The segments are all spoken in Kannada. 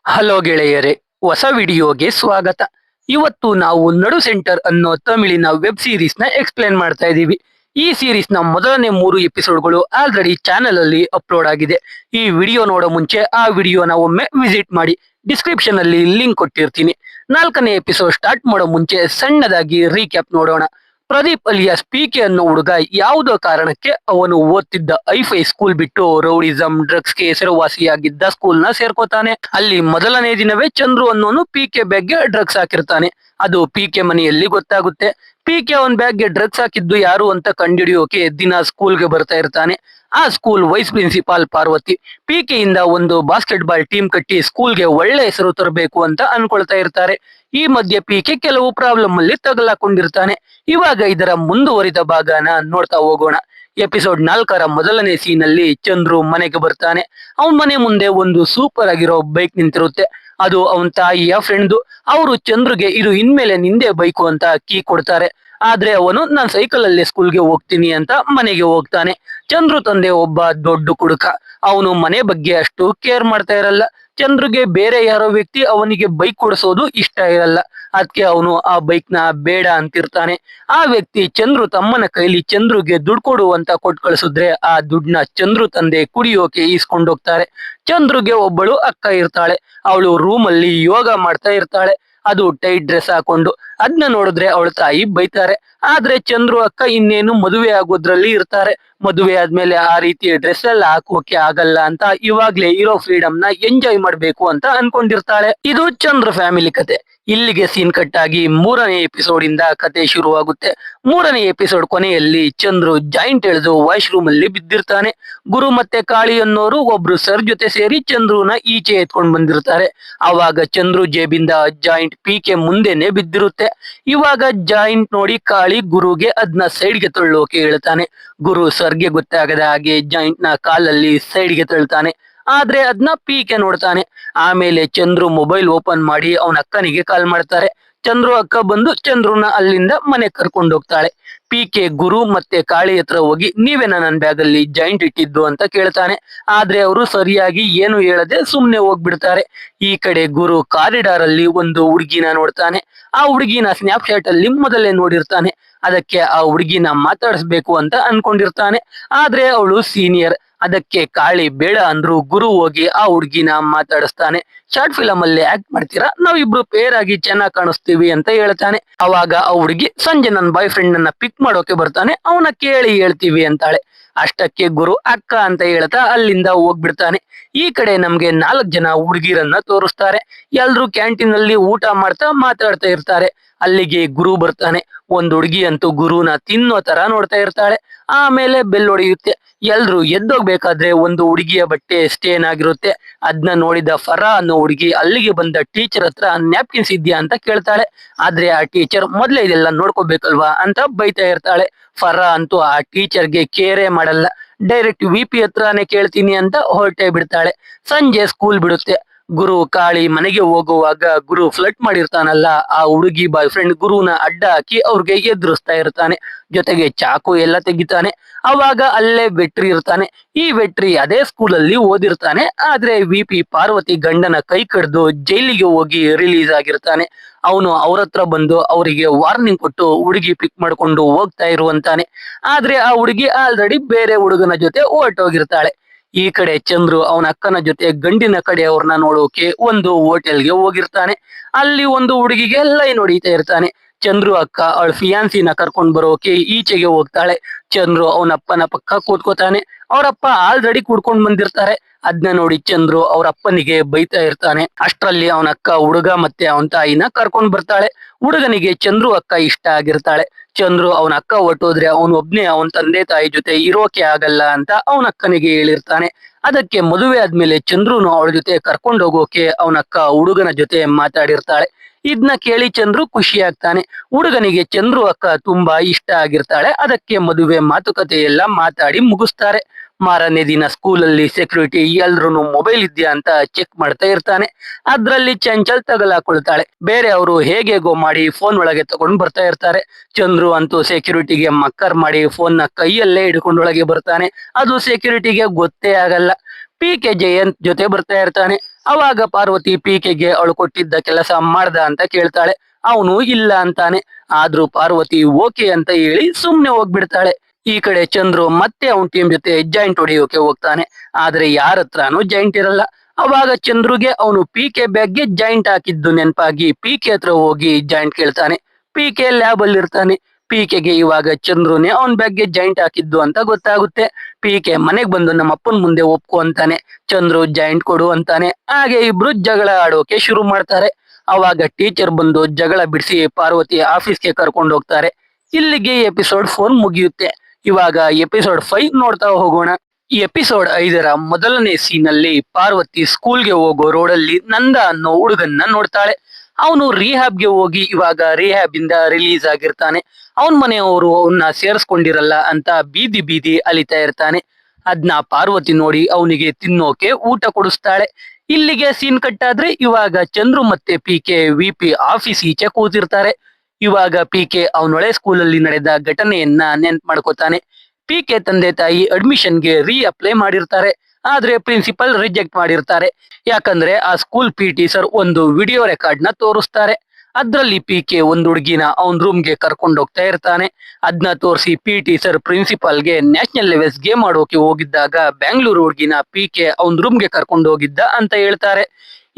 ಹಲೋ ಗೆಳೆಯರೇ, ಹೊಸ ವಿಡಿಯೋಗೆ ಸ್ವಾಗತ. ಇವತ್ತು ನಾವು ನಡು ಸೆಂಟರ್ ಅನ್ನೋ ತಮಿಳಿನ ವೆಬ್ ಸೀರೀಸ್ ನ ಎಕ್ಸ್ಪ್ಲೇನ್ ಮಾಡ್ತಾ ಇದ್ದೀವಿ. ಈ ಸೀರೀಸ್ ನ ಮೊದಲನೇ 3 ಎಪಿಸೋಡ್ಗಳು ಆಲ್ರೆಡಿ ಚಾನೆಲ್ ಅಲ್ಲಿ ಅಪ್ಲೋಡ್ ಆಗಿದೆ. ಈ ವಿಡಿಯೋ ನೋಡೋ ಮುಂಚೆ ಆ ವಿಡಿಯೋನ ಒಮ್ಮೆ ವಿಸಿಟ್ ಮಾಡಿ. ಡಿಸ್ಕ್ರಿಪ್ಷನ್ ಅಲ್ಲಿ ಲಿಂಕ್ ಕೊಟ್ಟಿರ್ತೀನಿ. 4ನೇ ಎಪಿಸೋಡ್ ಸ್ಟಾರ್ಟ್ ಮಾಡೋ ಮುಂಚೆ ಸಣ್ಣದಾಗಿ ರೀಕ್ಯಾಪ್ ನೋಡೋಣ. ಪ್ರದೀಪ್ ಅಲಿಯಾಸ್ ಪಿಕೆ ಅನ್ನೋ ಹುಡುಗ ಯಾವುದೋ ಕಾರಣಕ್ಕೆ ಅವನು ಓದ್ತಿದ್ದ ಐಫೈ ಸ್ಕೂಲ್ ಬಿಟ್ಟು ರೌಡಿಸಂ ಡ್ರಗ್ಸ್ಗೆ ಹೆಸರುವಾಸಿಯಾಗಿದ್ದ ಸ್ಕೂಲ್ ನ ಸೇರ್ಕೋತಾನೆ. ಅಲ್ಲಿ ಮೊದಲನೇ ದಿನವೇ ಚಂದ್ರು ಅನ್ನೋನು ಪಿಕೆ ಬ್ಯಾಗ್ಗೆ ಡ್ರಗ್ಸ್ ಹಾಕಿರ್ತಾನೆ. ಅದು ಪಿಕೆ ಮನೆಯಲ್ಲಿ ಗೊತ್ತಾಗುತ್ತೆ. ಪಿಕೆ ಅವನ್ ಬ್ಯಾಗ್ಗೆ ಡ್ರಗ್ಸ್ ಹಾಕಿದ್ದು ಯಾರು ಅಂತ ಕಂಡುಹಿಡಿಯೋಕೆ ದಿನ ಸ್ಕೂಲ್ಗೆ ಬರ್ತಾ ಇರ್ತಾನೆ. ಆ school vice principal Parvathi P K ಇಂದ ಒಂದು ಬಾಸ್ಕೆಟ್ ಬಾಲ್ ಟೀಮ್ ಕಟ್ಟಿ ಸ್ಕೂಲ್ಗೆ ಒಳ್ಳೆ ಹೆಸರು ತರಬೇಕು ಅಂತ ಅನ್ಕೊಳ್ತಾ ಇರ್ತಾರೆ. ಈ ಮಧ್ಯೆ ಪಿಕೆ ಕೆಲವು ಪ್ರಾಬ್ಲಮ್ ಅಲ್ಲಿ ತಗಲಾಕೊಂಡಿರ್ತಾನೆ. ಇವಾಗ ಇದರ ಮುಂದುವರಿದ ಭಾಗನ ನೋಡ್ತಾ ಹೋಗೋಣ. ಎಪಿಸೋಡ್ 4ರ ಮೊದಲನೇ ಸೀನ್ ಅಲ್ಲಿ ಚಂದ್ರು ಮನೆಗೆ ಬರ್ತಾನೆ. ಅವನ್ ಮನೆ ಮುಂದೆ ಒಂದು ಸೂಪರ್ ಆಗಿರೋ ಬೈಕ್ ನಿಂತಿರುತ್ತೆ. ಅದು ಅವನ್ ತಾಯಿಯ ಫ್ರೆಂಡ್ದು. ಅವರು ಚಂದ್ರುಗೆ ಇದು ಇನ್ಮೇಲೆ ನಿಂದೆ ಬೈಕು ಅಂತ ಕೀ ಕೊಡ್ತಾರೆ. ಆದ್ರೆ ಅವನು ನಾನ್ ಸೈಕಲ್ ಅಲ್ಲೇ ಸ್ಕೂಲ್ಗೆ ಹೋಗ್ತೀನಿ ಅಂತ ಮನೆಗೆ ಹೋಗ್ತಾನೆ. ಚಂದ್ರು ತಂದೆ ಒಬ್ಬ ದೊಡ್ಡ ಕುಡುಕ. ಅವನು ಮನೆ ಬಗ್ಗೆ ಅಷ್ಟು ಕೇರ್ ಮಾಡ್ತಾ ಇರಲ್ಲ. ಚಂದ್ರುಗೆ ಬೇರೆ ಯಾರೋ ವ್ಯಕ್ತಿ ಅವನಿಗೆ ಬೈಕ್ ಕೊಡಿಸೋದು ಇಷ್ಟ ಇರಲ್ಲ. ಅದಕ್ಕೆ ಅವನು ಆ ಬೈಕ್ ನ ಬೇಡ ಅಂತಿರ್ತಾನೆ. ಆ ವ್ಯಕ್ತಿ ಚಂದ್ರು ತಮ್ಮನ ಕೈಲಿ ಚಂದ್ರುಗೆ ದುಡ್ಡು ಕೊಡು ಅಂತ ಕೊಟ್ಟು ಕಳಿಸಿದ್ರೆ ಆ ದುಡ್ಡನ್ನ ಚಂದ್ರು ತಂದೆ ಕುಡಿಯೋಕೆ ಈಸ್ಕೊಂಡೋಗ್ತಾರೆ. ಚಂದ್ರುಗೆ ಒಬ್ಬಳು ಅಕ್ಕ ಇರ್ತಾಳೆ. ಅವಳು ರೂಮ್ ಅಲ್ಲಿ ಯೋಗ ಮಾಡ್ತಾ ಇರ್ತಾಳೆ. ಅದು ಟೈಟ್ ಡ್ರೆಸ್ ಹಾಕೊಂಡು. ಅದನ್ನ ನೋಡಿದ್ರೆ ಅವಳ ತಾಯಿ ಬೈತಾರೆ. ಆದ್ರೆ ಚಂದ್ರು ಅಕ್ಕ ಇನ್ನೇನು ಮದುವೆ ಆಗೋದ್ರಲ್ಲಿ ಇರ್ತಾರೆ. ಮದುವೆ ಆದ್ಮೇಲೆ ಆ ರೀತಿ ಡ್ರೆಸ್ ಎಲ್ಲ ಹಾಕೋಕೆ ಆಗಲ್ಲ ಅಂತ ಇವಾಗ್ಲೇ ಇರೋ ಫ್ರೀಡಮ್ ನ ಎಂಜಾಯ್ ಮಾಡ್ಬೇಕು ಅಂತ ಅನ್ಕೊಂಡಿರ್ತಾಳೆ. ಇದು ಚಂದ್ರ ಫ್ಯಾಮಿಲಿ ಕತೆ. ಇಲ್ಲಿಗೆ ಸೀನ್ ಕಟ್ ಆಗಿ 3ನೇ ಎಪಿಸೋಡ್ ಇಂದ ಕತೆ ಶುರುವಾಗುತ್ತೆ. 3ನೇ ಎಪಿಸೋಡ್ ಕೊನೆಯಲ್ಲಿ ಚಂದ್ರು ಜಾಯಿಂಟ್ ಎಳೆದು ವಾಶ್ರೂಮ್ ಅಲ್ಲಿ ಬಿದ್ದಿರ್ತಾನೆ. ಗುರು ಮತ್ತೆ ಕಾಳಿ ಅನ್ನೋರು ಒಬ್ರು ಸರ್ ಜೊತೆ ಸೇರಿ ಚಂದ್ರುನ ಈಚೆ ಎತ್ಕೊಂಡ್ ಬಂದಿರ್ತಾರೆ. ಅವಾಗ ಚಂದ್ರು ಜೇಬಿಂದ ಜಾಯಿಂಟ್ ಪಿಕೆ ಮುಂದೆನೆ ಬಿದ್ದಿರುತ್ತೆ. ಇವಾಗ ಜಾಯಿಂಟ್ ನೋಡಿ ಕಾಳಿ ಗುರುಗೆ ಅದನ್ನ ಸೈಡ್ಗೆ ತಳ್ಳೋಕೆ ಹೇಳ್ತಾನೆ. ಗುರು ಸರ್ಗೆ ಗೊತ್ತಾಗದ ಹಾಗೆ ಜಾಯಿಂಟ್ ನ ಕಾಲಲ್ಲಿ ಸೈಡ್ಗೆ ತಳ್ತಾನೆ. ಆದ್ರೆ ಅದನ್ನ ಪಿಕೆ ನೋಡ್ತಾನೆ. ಆಮೇಲೆ ಚಂದ್ರು ಮೊಬೈಲ್ ಓಪನ್ ಮಾಡಿ ಅವನ ಅಕ್ಕನಿಗೆ ಕಾಲ್ ಮಾಡ್ತಾರೆ. ಚಂದ್ರು ಅಕ್ಕ ಬಂದು ಚಂದ್ರುನ ಅಲ್ಲಿಂದ ಮನೆ ಕರ್ಕೊಂಡು ಹೋಗ್ತಾಳೆ. ಪಿಕೆ ಗುರು ಮತ್ತೆ ಕಾಳಿ ಹತ್ರ ಹೋಗಿ ನೀವೇನ ನನ್ನ ಬ್ಯಾಗ್ ಅಲ್ಲಿ ಜಾಯಿಂಟ್ ಇಟ್ಟಿದ್ದು ಅಂತ ಕೇಳ್ತಾನೆ. ಆದ್ರೆ ಅವರು ಸರಿಯಾಗಿ ಏನು ಹೇಳದೆ ಸುಮ್ನೆ ಹೋಗ್ಬಿಡ್ತಾರೆ. ಈ ಕಡೆ ಗುರು ಕಾರಿಡಾರ್ ಅಲ್ಲಿ ಒಂದು ಹುಡುಗಿನ ನೋಡ್ತಾನೆ. ಆ ಹುಡುಗಿನ ಸ್ನ್ಯಾಪ್ ಅಲ್ಲಿ ಮೊದಲೇ ನೋಡಿರ್ತಾನೆ. ಅದಕ್ಕೆ ಆ ಹುಡುಗಿನ ಮಾತಾಡಿಸ್ಬೇಕು ಅಂತ ಅನ್ಕೊಂಡಿರ್ತಾನೆ. ಆದ್ರೆ ಅವಳು ಸೀನಿಯರ್. ಅದಕ್ಕೆ ಕಾಳಿ ಬೇಡ ಅಂದ್ರು ಗುರು ಹೋಗಿ ಆ ಹುಡುಗಿನ ಮಾತಾಡಿಸ್ತಾನೆ. ಶಾರ್ಟ್ ಫಿಲಮ್ ಅಲ್ಲಿ ಆಕ್ಟ್ ಮಾಡ್ತೀರಾ, ನಾವಿಬ್ರು ಪೇರ್ ಆಗಿ ಚೆನ್ನಾಗಿ ಕಾಣಿಸ್ತೀವಿ ಅಂತ ಹೇಳ್ತಾನೆ. ಅವಾಗ ಆ ಹುಡುಗಿ ಸಂಜೆ ನನ್ನ ಬಾಯ್ ಫ್ರೆಂಡ್ ನನ್ನ ಪಿಕ್ ಮಾಡೋಕೆ ಬರ್ತಾನೆ, ಅವನ ಕೇಳಿ ಹೇಳ್ತೀವಿ ಅಂತಾಳೆ. ಅಷ್ಟಕ್ಕೆ ಗುರು ಅಕ್ಕ ಅಂತ ಹೇಳ್ತಾ ಅಲ್ಲಿಂದ ಹೋಗ್ಬಿಡ್ತಾನೆ. ಈ ಕಡೆ ನಮ್ಗೆ 4 ಜನ ಹುಡುಗಿರನ್ನ ತೋರಿಸ್ತಾರೆ. ಎಲ್ರು ಕ್ಯಾಂಟೀನ್ ಅಲ್ಲಿ ಊಟ ಮಾಡ್ತಾ ಮಾತಾಡ್ತಾ ಇರ್ತಾರೆ. ಅಲ್ಲಿಗೆ ಗುರು ಬರ್ತಾನೆ. ಒಂದ್ ಹುಡುಗಿ ಅಂತೂ ಗುರುನ ತಿನ್ನೋ ತರ ನೋಡ್ತಾ ಇರ್ತಾಳೆ. ಆಮೇಲೆ ಬೆಲ್ ಹೊಡೆಯುತ್ತೆ. ಎಲ್ರು ಎದ್ದೋಗ್ಬೇಕಾದ್ರೆ ಒಂದು ಹುಡುಗಿಯ ಬಟ್ಟೆ ಸ್ಟೇನ್ ಆಗಿರುತ್ತೆ. ಅದನ್ನ ನೋಡಿದ ಫರಾ ಅನ್ನೋ ಹುಡುಗಿ ಅಲ್ಲಿಗೆ ಬಂದ ಟೀಚರ್ ಹತ್ರ ನ್ಯಾಪ್ಕಿನ್ಸ್ ಇದ್ಯಾ ಅಂತ ಕೇಳ್ತಾಳೆ. ಆದ್ರೆ ಆ ಟೀಚರ್ ಮೊದ್ಲೇ ಇದೆಲ್ಲ ನೋಡ್ಕೋಬೇಕಲ್ವಾ ಅಂತ ಬೈತಾ ಇರ್ತಾಳೆ. ಫರಾ ಅಂತೂ ಆ ಟೀಚರ್ಗೆ ಕೇರೇ ಮಾಡಲ್ಲ. ಡೈರೆಕ್ಟ್ ವಿಪಿ ಹತ್ರನೇ ಕೇಳ್ತೀನಿ ಅಂತ ಹೊರಟೇ ಬಿಡ್ತಾಳೆ. ಸಂಜೆ ಸ್ಕೂಲ್ ಬಿಡುತ್ತೆ. ಗುರು ಕಾಳಿ ಮನೆಗೆ ಹೋಗುವಾಗ ಗುರು ಫ್ಲರ್ಟ್ ಮಾಡಿರ್ತಾನಲ್ಲ, ಆ ಹುಡುಗಿ ಬಾಯ್ ಫ್ರೆಂಡ್ ಗುರುನ ಅಡ್ಡ ಹಾಕಿ ಅವ್ರಿಗೆ ಎದುರಿಸ್ತಾ ಇರ್ತಾನೆ. ಜೊತೆಗೆ ಚಾಕು ಎಲ್ಲ ತೆಗಿತಾನೆ. ಅವಾಗ ಅಲ್ಲೇ ವೆಟ್ರಿ ಇರ್ತಾನೆ. ಈ ವೆಟ್ರಿ ಅದೇ ಸ್ಕೂಲಲ್ಲಿ ಓದಿರ್ತಾನೆ. ಆದ್ರೆ ವಿಪಿ ಪಾರ್ವತಿ ಗಂಡನ ಕೈ ಕಡ್ದು ಜೈಲಿಗೆ ಹೋಗಿ ರಿಲೀಸ್ ಆಗಿರ್ತಾನೆ. ಅವನು ಅವ್ರ ಹತ್ರ ಬಂದು ಅವರಿಗೆ ವಾರ್ನಿಂಗ್ ಕೊಟ್ಟು ಹುಡುಗಿ ಪಿಕ್ ಮಾಡ್ಕೊಂಡು ಹೋಗ್ತಾ ಇರುವಂತಾನೆ. ಆದ್ರೆ ಆ ಹುಡುಗಿ ಆಲ್ರೆಡಿ ಬೇರೆ ಹುಡುಗನ ಜೊತೆ ಹೊರಟೋಗಿರ್ತಾಳೆ. ಈ ಕಡೆ ಚಂದ್ರು ಅವನ ಅಕ್ಕನ ಜೊತೆ ಗಂಡಿನ ಕಡೆ ಅವ್ರನ್ನ ನೋಡೋಕೆ ಒಂದು ಹೋಟೆಲ್ಗೆ ಹೋಗಿರ್ತಾನೆ. ಅಲ್ಲಿ ಒಂದು ಹುಡುಗಿಗೆ ಲೈನ್ ಹೊಡಿತಾ ಇರ್ತಾನೆ. ಚಂದ್ರು ಅಕ್ಕ ಅವಳ ಫಿಯಾನ್ಸಿನ ಕರ್ಕೊಂಡ್ ಬರೋಕೆ ಈಚೆಗೆ ಹೋಗ್ತಾಳೆ. ಚಂದ್ರು ಅವನಪ್ಪನ ಪಕ್ಕ ಕೂತ್ಕೋತಾನೆ. ಅವರಪ್ಪ ಆಲ್ರೆಡಿ ಕುಡ್ಕೊಂಡ್ ಬಂದಿರ್ತಾರೆ. ಅದನ್ನ ನೋಡಿ ಚಂದ್ರು ಅವ್ರ ಅಪ್ಪನಿಗೆ ಬೈತಾ ಇರ್ತಾನೆ. ಅಷ್ಟ್ರಲ್ಲಿ ಅವನ ಅಕ್ಕ ಹುಡುಗ ಮತ್ತೆ ಅವನ ತಾಯಿನ ಕರ್ಕೊಂಡ್ ಬರ್ತಾಳೆ. ಹುಡುಗನಿಗೆ ಚಂದ್ರು ಅಕ್ಕ ಇಷ್ಟ ಆಗಿರ್ತಾಳೆ. ಚಂದ್ರು ಅವನ ಅಕ್ಕ ಹೊಟ್ಟೋದ್ರೆ ಅವನು ಒಬ್ನೇ ಅವನ ತಂದೆ ತಾಯಿ ಜೊತೆ ಇರೋಕೆ ಆಗಲ್ಲ ಅಂತ ಅವನ ಅಕ್ಕನಿಗೆ ಹೇಳಿರ್ತಾನೆ. ಅದಕ್ಕೆ ಮದುವೆ ಆದ್ಮೇಲೆ ಚಂದ್ರುನು ಅವಳ ಜೊತೆ ಕರ್ಕೊಂಡು ಹೋಗೋಕೆ ಅವನ ಅಕ್ಕ ಹುಡುಗನ ಜೊತೆ ಮಾತಾಡಿರ್ತಾಳೆ. ಇದನ್ನ ಕೇಳಿ ಚಂದ್ರು ಖುಷಿ ಆಗ್ತಾನೆ. ಹುಡುಗನಿಗೆ ಚಂದ್ರು ಅಕ್ಕ ತುಂಬಾ ಇಷ್ಟ ಆಗಿರ್ತಾಳೆ. ಅದಕ್ಕೆ ಮದುವೆ ಮಾತುಕತೆ ಎಲ್ಲ ಮಾತಾಡಿ ಮುಗಿಸ್ತಾರೆ. ಮಾರನೇ ದಿನ ಸ್ಕೂಲಲ್ಲಿ ಸೆಕ್ಯೂರಿಟಿ ಎಲ್ರು ಮೊಬೈಲ್ ಇದ್ಯಾ ಅಂತ ಚೆಕ್ ಮಾಡ್ತಾ ಇರ್ತಾನೆ. ಅದ್ರಲ್ಲಿ ಚಂಚಲ್ ತಗಲಾಕೊಳ್ತಾಳೆ. ಬೇರೆ ಅವರು ಹೇಗೇಗೋ ಮಾಡಿ ಫೋನ್ ಒಳಗೆ ತಗೊಂಡು ಬರ್ತಾ ಇರ್ತಾರೆ. ಚಂದ್ರು ಅಂತೂ ಸೆಕ್ಯೂರಿಟಿಗೆ ಮಕ್ಕರ್ ಮಾಡಿ ಫೋನ್ ನ ಕೈಯಲ್ಲೇ ಹಿಡ್ಕೊಂಡು ಒಳಗೆ ಬರ್ತಾನೆ. ಅದು ಸೆಕ್ಯೂರಿಟಿಗೆ ಗೊತ್ತೇ ಆಗಲ್ಲ. ಪಿಕೆ ಜಯಂತ್ ಜೊತೆ ಬರ್ತಾ ಇರ್ತಾನೆ. ಅವಾಗ ಪಾರ್ವತಿ ಪಿಕೆಗೆ ಅವಳು ಕೊಟ್ಟಿದ್ದ ಕೆಲಸ ಮಾಡ್ದ ಅಂತ ಕೇಳ್ತಾಳೆ. ಅವನು ಇಲ್ಲ ಅಂತಾನೆ. ಆದ್ರೂ ಪಾರ್ವತಿ ಓಕೆ ಅಂತ ಹೇಳಿ ಸುಮ್ನೆ ಹೋಗ್ಬಿಡ್ತಾಳೆ. ಈ ಕಡೆ ಚಂದ್ರು ಮತ್ತೆ ಅವನ್ ಟೀಮ್ ಜೊತೆ ಜಾಯಿಂಟ್ ಹೊಡೆಯೋಕೆ ಹೋಗ್ತಾನೆ. ಆದ್ರೆ ಯಾರ ಹತ್ರನೂ ಜಾಯಿಂಟ್ ಇರಲ್ಲ. ಅವಾಗ ಚಂದ್ರುಗೆ ಅವನು ಪಿಕೆ ಬ್ಯಾಗ್ಗೆ ಜಾಯಿಂಟ್ ಹಾಕಿದ್ದು ನೆನಪಾಗಿ ಪಿಕೆ ಹತ್ರ ಹೋಗಿ ಜಾಯಿಂಟ್ ಕೇಳ್ತಾನೆ. ಪಿಕೆ ಲ್ಯಾಬ್ ಅಲ್ಲಿ ಇರ್ತಾನೆ. ಪಿಕೆಗೆ ಇವಾಗ ಚಂದ್ರುನೇ ಅವನ್ ಬ್ಯಾಗ್ಗೆ ಜಾಯಿಂಟ್ ಹಾಕಿದ್ದು ಅಂತ ಗೊತ್ತಾಗುತ್ತೆ. ಪಿಕೆ ಮನೆಗ್ ಬಂದು ನಮ್ಮ ಅಪ್ಪನ ಮುಂದೆ ಒಪ್ಕೊ ಅಂತಾನೆ. ಚಂದ್ರು ಜಾಯಿಂಟ್ ಕೊಡು ಅಂತಾನೆ. ಹಾಗೆ ಇಬ್ರು ಜಗಳ ಆಡೋಕೆ ಶುರು ಮಾಡ್ತಾರೆ. ಅವಾಗ ಟೀಚರ್ ಬಂದು ಜಗಳ ಬಿಡಿಸಿ ಪಾರ್ವತಿ ಆಫೀಸ್ಗೆ ಕರ್ಕೊಂಡು ಹೋಗ್ತಾರೆ. ಇಲ್ಲಿಗೆ ಎಪಿಸೋಡ್ 4 ಮುಗಿಯುತ್ತೆ. ಇವಾಗ ಎಪಿಸೋಡ್ 5 ನೋಡ್ತಾ ಹೋಗೋಣ. ಈ ಎಪಿಸೋಡ್ 5ರ ಮೊದಲನೇ ಸೀನ್ ಅಲ್ಲಿ ಪಾರ್ವತಿ ಸ್ಕೂಲ್ಗೆ ಹೋಗೋ ರೋಡಲ್ಲಿ ನಂದ ಅನ್ನೋ ಹುಡುಗನ್ನ ನೋಡ್ತಾಳೆ. ಅವನು ರಿಹ್ಯಾಬ್ಗೆ ಹೋಗಿ ಇವಾಗ ರಿಹ್ಯಾಬ್ ಇಂದ ರಿಲೀಸ್ ಆಗಿರ್ತಾನೆ. ಅವನ್ ಮನೆಯವರು ಅವನ್ನ ಸೇರಿಸ್ಕೊಂಡಿರಲ್ಲ ಅಂತ ಬೀದಿ ಬೀದಿ ಅಲಿತಾ ಇರ್ತಾನೆ. ಅದ್ನ ಪಾರ್ವತಿ ನೋಡಿ ಅವನಿಗೆ ತಿನ್ನೋಕೆ ಊಟ ಕೊಡಿಸ್ತಾಳೆ. ಇಲ್ಲಿಗೆ ಸೀನ್ ಕಟ್ ಆದ್ರೆ ಇವಾಗ ಚಂದ್ರು ಮತ್ತೆ ಪಿಕೆ ವಿಪಿ ಆಫೀಸ್ ಈಚೆ ಕೂತಿರ್ತಾರೆ. ಇವಾಗ ಪಿಕೆ ಅವನೊಳೆ ಸ್ಕೂಲಲ್ಲಿ ನಡೆದ ಘಟನೆಯನ್ನ ನೆನ್ಪ್ ಮಾಡ್ಕೋತಾನೆ. ಪಿಕೆ ತಂದೆ ತಾಯಿ ಅಡ್ಮಿಷನ್ಗೆ ರೀ ಅಪ್ಲೈ ಮಾಡಿರ್ತಾರೆ. ಆದ್ರೆ ಪ್ರಿನ್ಸಿಪಲ್ ರಿಜೆಕ್ಟ್ ಮಾಡಿರ್ತಾರೆ. ಯಾಕಂದ್ರೆ ಆ ಸ್ಕೂಲ್ ಪಿಟಿ ಸರ್ ಒಂದು ವಿಡಿಯೋ ರೆಕಾರ್ಡ್ ನ ತೋರಿಸ್ತಾರೆ. ಅದ್ರಲ್ಲಿ ಪಿಕೆ ಒಂದ್ ಹುಡುಗಿನ ಅವನ್ ರೂಮ್ಗೆ ಕರ್ಕೊಂಡು ಹೋಗ್ತಾ ಇರ್ತಾನೆ. ಅದ್ನ ತೋರಿಸಿ ಪಿಟಿ ಸರ್ ಪ್ರಿನ್ಸಿಪಲ್ಗೆ ನ್ಯಾಷನಲ್ ಲೆವೆಲ್ಸ್ ಗೇಮ್ ಆಡೋಕೆ ಹೋಗಿದ್ದಾಗ ಬ್ಯಾಂಗ್ಳೂರ್ ಹುಡುಗಿನ ಪಿಕೆ ಅವನ್ ರೂಮ್ಗೆ ಕರ್ಕೊಂಡು ಹೋಗಿದ್ದ ಅಂತ ಹೇಳ್ತಾರೆ.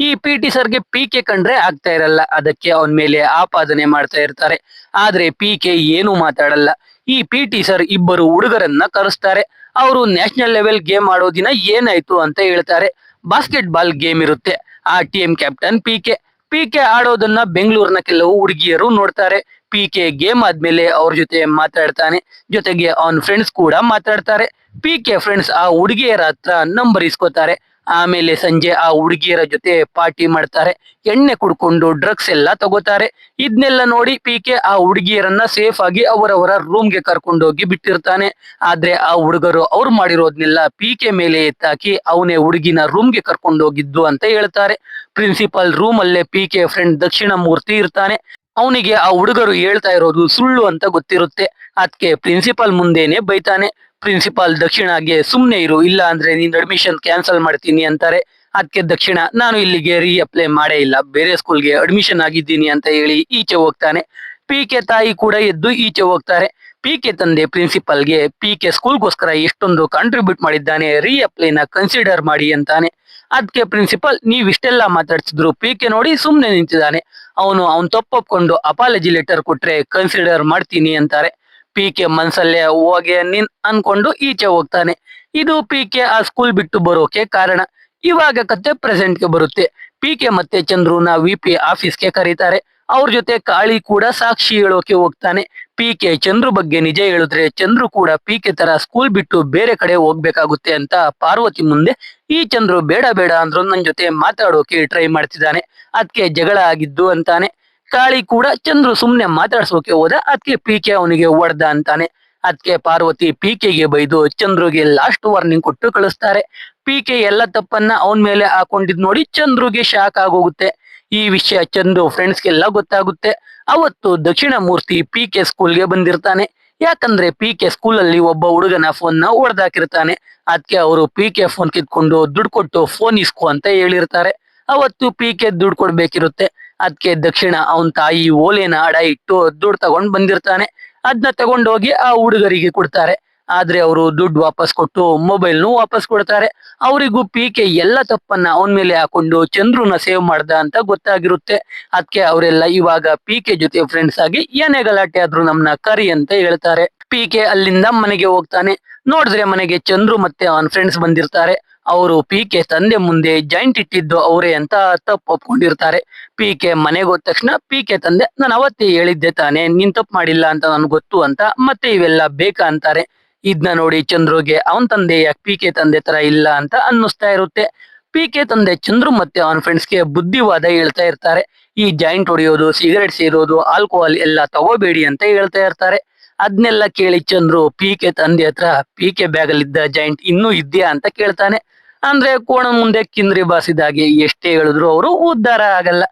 ಈ ಪಿಟಿ ಸರ್ಗೆ ಪಿಕೆ ಕಂಡ್ರೆ ಆಗ್ತಾ ಇರಲ್ಲ. ಅದಕ್ಕೆ ಅವನ್ ಮೇಲೆ ಆಪಾದನೆ ಮಾಡ್ತಾ ಇರ್ತಾರೆ. ಆದ್ರೆ ಪಿಕೆ ಏನು ಮಾತಾಡಲ್ಲ. ಈ ಪಿಟಿ ಸರ್ ಇಬ್ಬರು ಹುಡುಗರನ್ನ ಕರೆಸ್ತಾರೆ. ಅವರು ನ್ಯಾಷನಲ್ ಲೆವೆಲ್ ಗೇಮ್ ಆಡೋ ದಿನ ಏನಾಯ್ತು ಅಂತ ಹೇಳ್ತಾರೆ. ಬಾಸ್ಕೆಟ್ ಬಾಲ್ ಗೇಮ್ ಇರುತ್ತೆ. ಆ ಟೀಮ್ ಕ್ಯಾಪ್ಟನ್ ಪಿಕೆ. ಪಿಕೆ ಆಡೋದನ್ನ ಬೆಂಗಳೂರಿನ ಕೆಲವು ಹುಡುಗಿಯರು ನೋಡ್ತಾರೆ. ಪಿಕೆ ಗೇಮ್ ಆದ್ಮೇಲೆ ಅವ್ರ ಜೊತೆ ಮಾತಾಡ್ತಾನೆ. ಜೊತೆಗೆ ಅವನ್ ಫ್ರೆಂಡ್ಸ್ ಕೂಡ ಮಾತಾಡ್ತಾರೆ. ಪಿಕೆ ಫ್ರೆಂಡ್ಸ್ ಆ ಹುಡುಗಿಯರ ಹತ್ರ ನಂಬರ್ ಇಸ್ಕೋತಾರೆ. ಆಮೇಲೆ ಸಂಜೆ ಆ ಹುಡುಗಿಯರ ಜೊತೆ ಪಾರ್ಟಿ ಮಾಡ್ತಾರೆ. ಎಣ್ಣೆ ಕುಡ್ಕೊಂಡು ಡ್ರಗ್ಸ್ ಎಲ್ಲ ತಗೋತಾರೆ. ಇದನ್ನೆಲ್ಲ ನೋಡಿ ಪಿಕೆ ಆ ಹುಡುಗಿಯರನ್ನ ಸೇಫ್ ಆಗಿ ಅವರವರ ರೂಮ್ಗೆ ಕರ್ಕೊಂಡೋಗಿ ಬಿಟ್ಟಿರ್ತಾನೆ. ಆದ್ರೆ ಆ ಹುಡುಗರು ಅವ್ರು ಮಾಡಿರೋದ್ನೆಲ್ಲ ಪಿಕೆ ಮೇಲೆ ಎತ್ತಾಕಿ ಅವನೇ ಹುಡುಗಿನ ರೂಮ್ಗೆ ಕರ್ಕೊಂಡೋಗಿದ್ದು ಅಂತ ಹೇಳ್ತಾರೆ. ಪ್ರಿನ್ಸಿಪಲ್ ರೂಮ್ ಅಲ್ಲೇ ಪಿಕೆ ಫ್ರೆಂಡ್ ದಕ್ಷಿಣಮೂರ್ತಿ ಇರ್ತಾನೆ. ಅವನಿಗೆ ಆ ಹುಡುಗರು ಹೇಳ್ತಾ ಇರೋದು ಸುಳ್ಳು ಅಂತ ಗೊತ್ತಿರುತ್ತೆ. ಅದಕ್ಕೆ ಪ್ರಿನ್ಸಿಪಲ್ ಮುಂದೆನೆ ಬೈತಾನೆ. ಪ್ರಿನ್ಸಿಪಾಲ್ ದಕ್ಷಿಣಗೆ ಸುಮ್ನೆ ಇರು, ಇಲ್ಲ ಅಂದ್ರೆ ನಿನ್ ಅಡ್ಮಿಷನ್ ಕ್ಯಾನ್ಸಲ್ ಮಾಡ್ತೀನಿ ಅಂತಾರೆ. ಅದಕ್ಕೆ ದಕ್ಷಿಣ ನಾನು ಇಲ್ಲಿಗೆ ರೀ ಅಪ್ಲೈ ಮಾಡೇ ಇಲ್ಲ, ಬೇರೆ ಸ್ಕೂಲ್ಗೆ ಅಡ್ಮಿಷನ್ ಆಗಿದ್ದೀನಿ ಅಂತ ಹೇಳಿ ಈಚೆ ಹೋಗ್ತಾನೆ. ಪಿಕೆ ತಾಯಿ ಕೂಡ ಎದ್ದು ಈಚೆ ಹೋಗ್ತಾರೆ. ಪಿಕೆ ತಂದೆ ಪ್ರಿನ್ಸಿಪಲ್ಗೆ ಪಿಕೆ ಸ್ಕೂಲ್ಗೋಸ್ಕರ ಎಷ್ಟೊಂದು ಕಾಂಟ್ರಿಬ್ಯೂಟ್ ಮಾಡಿದ್ದಾನೆ, ರೀ ಅಪ್ಲೈನ ಕನ್ಸಿಡರ್ ಮಾಡಿ ಅಂತಾನೆ. ಅದಕ್ಕೆ ಪ್ರಿನ್ಸಿಪಲ್ ನೀವ್ ಇಷ್ಟೆಲ್ಲ ಮಾತಾಡ್ಸಿದ್ರು ಪಿಕೆ ನೋಡಿ ಸುಮ್ನೆ ನಿಂತಿದ್ದಾನೆ. ಅವನ್ ತಪ್ಪೊಪ್ಕೊಂಡು ಅಪಾಲಜಿ ಲೆಟರ್ ಕೊಟ್ರೆ ಕನ್ಸಿಡರ್ ಮಾಡ್ತೀನಿ ಅಂತಾರೆ. ಪಿಕೆ ಮನ್ಸಲ್ಲೇ ಹೋಗೆ ನಿನ್ ಅನ್ಕೊಂಡು ಈಚೆ ಹೋಗ್ತಾನೆ. ಇದು ಪಿಕೆ ಆ ಸ್ಕೂಲ್ ಬಿಟ್ಟು ಬರೋಕೆ ಕಾರಣ. ಇವಾಗ ಕತೆ ಪ್ರೆಸೆಂಟ್ ಗೆ ಬರುತ್ತೆ. ಪಿಕೆ ಮತ್ತೆ ಚಂದ್ರುನ ವಿಪಿ ಆಫೀಸ್ಗೆ ಕರೀತಾರೆ. ಅವ್ರ ಜೊತೆ ಕಾಳಿ ಕೂಡ ಸಾಕ್ಷಿ ಹೇಳೋಕೆ ಹೋಗ್ತಾನೆ. ಪಿಕೆ ಚಂದ್ರು ಬಗ್ಗೆ ನಿಜ ಹೇಳಿದ್ರೆ ಚಂದ್ರು ಕೂಡ ಪಿಕೆ ತರ ಸ್ಕೂಲ್ ಬಿಟ್ಟು ಬೇರೆ ಕಡೆ ಹೋಗ್ಬೇಕಾಗುತ್ತೆ ಅಂತ ಪಾರ್ವತಿ ಮುಂದೆ ಈ ಚಂದ್ರು ಬೇಡ ಬೇಡ ಅಂದ್ರು ನನ್ ಜೊತೆ ಮಾತಾಡೋಕೆ ಟ್ರೈ ಮಾಡ್ತಿದ್ದಾನೆ, ಅದಕ್ಕೆ ಜಗಳ ಆಗಿದ್ದು ಅಂತಾನೆ. ಕಾಳಿ ಕೂಡ ಚಂದ್ರು ಸುಮ್ನೆ ಮಾತಾಡ್ಸೋಕೆ ಹೋದ, ಅದಕ್ಕೆ ಪಿಕೆ ಅವನಿಗೆ ಹೊಡೆದ ಅಂತಾನೆ. ಅದಕ್ಕೆ ಪಾರ್ವತಿ ಪಿಕೆಗೆ ಬೈದು ಚಂದ್ರುಗೆ ಲಾಸ್ಟ್ ವಾರ್ನಿಂಗ್ ಕೊಟ್ಟು ಕಳಿಸ್ತಾರೆ. ಪಿಕೆ ಎಲ್ಲ ತಪ್ಪನ್ನ ಅವನ್ ಮೇಲೆ ಹಾಕೊಂಡಿದ್ ನೋಡಿ ಚಂದ್ರುಗೆ ಶಾಕ್ ಆಗೋಗುತ್ತೆ. ಈ ವಿಷಯ ಚಂದ್ರು ಫ್ರೆಂಡ್ಸ್ಗೆಲ್ಲ ಗೊತ್ತಾಗುತ್ತೆ. ಅವತ್ತು ದಕ್ಷಿಣಮೂರ್ತಿ ಪಿಕೆ ಸ್ಕೂಲ್ಗೆ ಬಂದಿರ್ತಾನೆ. ಯಾಕಂದ್ರೆ ಪಿಕೆ ಸ್ಕೂಲಲ್ಲಿ ಒಬ್ಬ ಹುಡುಗನ ಫೋನ್ ನ ಹೊಡೆದಾಕಿರ್ತಾನೆ. ಅದಕ್ಕೆ ಅವರು ಪಿಕೆ ಫೋನ್ ಕಿತ್ಕೊಂಡು ದುಡ್ಡು ಕೊಟ್ಟು ಫೋನ್ ಇಸ್ಕೊ ಅಂತ ಹೇಳಿರ್ತಾರೆ. ಅವತ್ತು ಪಿಕೆ ದುಡ್ಡು ಕೊಡ್ಬೇಕಿರುತ್ತೆ. ಅದಕ್ಕೆ ದಕ್ಷಿಣ ಅವನ್ ತಾಯಿ ಓಲೆನ ಅಡ ಇಟ್ಟು ದುಡ್ಡು ತಗೊಂಡ್ ಬಂದಿರ್ತಾನೆ. ಅದನ್ನ ತಗೊಂಡೋಗಿ ಆ ಹುಡುಗರಿಗೆ ಕೊಡ್ತಾರೆ. ಆದ್ರೆ ಅವರು ದುಡ್ಡು ವಾಪಸ್ ಕೊಟ್ಟು ಮೊಬೈಲ್ನು ವಾಪಸ್ ಕೊಡ್ತಾರೆ. ಅವರಿಗೂ ಪಿಕೆ ಎಲ್ಲ ತಪ್ಪನ್ನ ಅವನ್ ಮೇಲೆ ಹಾಕೊಂಡು ಚಂದ್ರುನ ಸೇವ್ ಮಾಡ್ದ ಅಂತ ಗೊತ್ತಾಗಿರುತ್ತೆ. ಅದಕ್ಕೆ ಅವರೆಲ್ಲ ಇವಾಗ ಪಿಕೆ ಜೊತೆ ಫ್ರೆಂಡ್ಸ್ ಆಗಿ ಏನೇ ಗಲಾಟೆ ಆದ್ರೂ ನಮ್ನ ಕರಿ ಅಂತ ಹೇಳ್ತಾರೆ. ಪಿಕೆ ಅಲ್ಲಿಂದ ಮನೆಗೆ ಹೋಗ್ತಾನೆ. ನೋಡಿದ್ರೆ ಮನೆಗೆ ಚಂದ್ರು ಮತ್ತೆ ಅವನ್ ಫ್ರೆಂಡ್ಸ್ ಬಂದಿರ್ತಾರೆ. ಅವರು ಪಿಕೆ ತಂದೆ ಮುಂದೆ ಜಾಯಿಂಟ್ ಇಟ್ಟಿದ್ದು ಅವರೇ ಅಂತ ತಪ್ಪು ಒಪ್ಕೊಂಡಿರ್ತಾರೆ. ಪಿಕೆ ಮನೆಗೆ ಹೋದ ತಕ್ಷಣ ಪಿಕೆ ತಂದೆ ನಾನು ಅವತ್ತೇ ಹೇಳಿದ್ದೆ ತಾನೆ ನೀನ್ ತಪ್ಪು ಮಾಡಿಲ್ಲ ಅಂತ ನನ್ಗೆ ಗೊತ್ತು ಅಂತ ಮತ್ತೆ ಇವೆಲ್ಲ ಬೇಕಾ ಅಂತಾರೆ. ಇದನ್ನ ನೋಡಿ ಚಂದ್ರುಗೆ ಅವನ್ ತಂದೆ ಯಾಕೆ ಪಿಕೆ ತಂದೆ ತರ ಇಲ್ಲ ಅಂತ ಅನ್ನಿಸ್ತಾ ಇರುತ್ತೆ. ಪಿಕೆ ತಂದೆ ಚಂದ್ರು ಮತ್ತೆ ಅವನ ಫ್ರೆಂಡ್ಸ್ಗೆ ಬುದ್ಧಿವಾದ ಹೇಳ್ತಾ ಇರ್ತಾರೆ. ಈ ಜಾಯಿಂಟ್ ಹೊಡೆಯೋದು, ಸಿಗರೆಟ್ ಸೇರೋದು, ಆಲ್ಕೋಹಾಲ್ ಎಲ್ಲ ತಗೋಬೇಡಿ ಅಂತ ಹೇಳ್ತಾ ಇರ್ತಾರೆ. ಅದ್ನೆಲ್ಲ ಕೇಳಿ ಚಂದ್ರು ಪಿಕೆ ತಂದೆ ಹತ್ರ ಪಿಕೆ ಬ್ಯಾಗ್ ಅಲ್ಲಿದ್ದ ಜಾಯಿಂಟ್ ಇನ್ನೂ ಇದ್ಯಾ ಅಂತ ಕೇಳ್ತಾನೆ. ಅಂದ್ರೆ ಕೋಣ ಮುಂದೆ ಕಿಂದ್ರಿ ಬಾಸಿದಾಗೆ ಎಷ್ಟೇ ಹೇಳಿದ್ರು ಅವರು ಉದ್ಧಾರ ಆಗಲ್ಲ.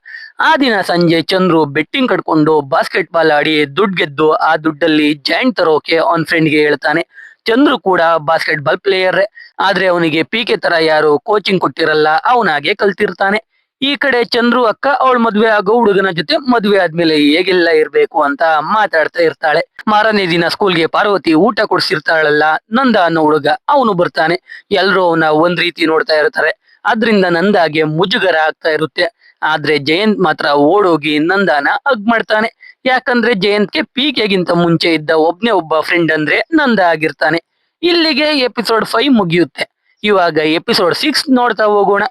ಆ ದಿನ ಸಂಜೆ ಚಂದ್ರು ಬೆಟ್ಟಿಂಗ್ ಕಟ್ಕೊಂಡು ಬಾಸ್ಕೆಟ್ ಬಾಲ್ ಆಡಿ ದುಡ್ಡು ಗೆದ್ದು ಆ ದುಡ್ಡಲ್ಲಿ ಜಾಯಿಂಟ್ ತರೋಕೆ ಅವನ್ ಫ್ರೆಂಡ್ಗೆ ಹೇಳ್ತಾನೆ. ಚಂದ್ರು ಕೂಡ ಬಾಸ್ಕೆಟ್ ಬಾಲ್ ಪ್ಲೇಯರ್. ಆದ್ರೆ ಅವನಿಗೆ ಪಿಕೆ ತರ ಯಾರು ಕೋಚಿಂಗ್ ಕೊಟ್ಟಿರಲ್ಲ, ಅವನಾಗೆ ಕಲ್ತಿರ್ತಾನೆ. ಈ ಕಡೆ ಚಂದ್ರು ಅಕ್ಕ ಅವಳ ಮದ್ವೆ ಆಗೋ ಹುಡುಗನ ಜೊತೆ ಮದ್ವೆ ಆದ್ಮೇಲೆ ಹೇಗೆಲ್ಲ ಇರ್ಬೇಕು ಅಂತ ಮಾತಾಡ್ತಾ ಇರ್ತಾಳೆ. ಮಾರನೇ ದಿನ ಸ್ಕೂಲ್ಗೆ ಪಾರ್ವತಿ ಊಟ ಕೊಡ್ಸಿರ್ತಾಳಲ್ಲ, ನಂದ ಅನ್ನೋ ಹುಡುಗ ಅವನು ಬರ್ತಾನೆ. ಎಲ್ರು ಅವನ ಒಂದ್ ರೀತಿ ನೋಡ್ತಾ ಇರ್ತಾರೆ. ಅದ್ರಿಂದ ನಂದಾಗೆ ಮುಜುಗರ ಆಗ್ತಾ ಇರುತ್ತೆ. ಆದ್ರೆ ಜಯಂತ್ ಮಾತ್ರ ಓಡೋಗಿ ನಂದಾನ ಹಗ್ ಮಾಡ್ತಾನೆ. ಯಾಕಂದ್ರೆ ಜಯಂತ್ಗೆ ಪಿಕೆಗಿಂತ ಮುಂಚೆ ಇದ್ದ ಒಬ್ಬ ಫ್ರೆಂಡ್ ಅಂದ್ರೆ ನಂದ ಆಗಿರ್ತಾನೆ. ಇಲ್ಲಿಗೆ ಎಪಿಸೋಡ್ 5 ಮುಗಿಯುತ್ತೆ. ಇವಾಗ ಎಪಿಸೋಡ್ 6 ನೋಡ್ತಾ ಹೋಗೋಣ.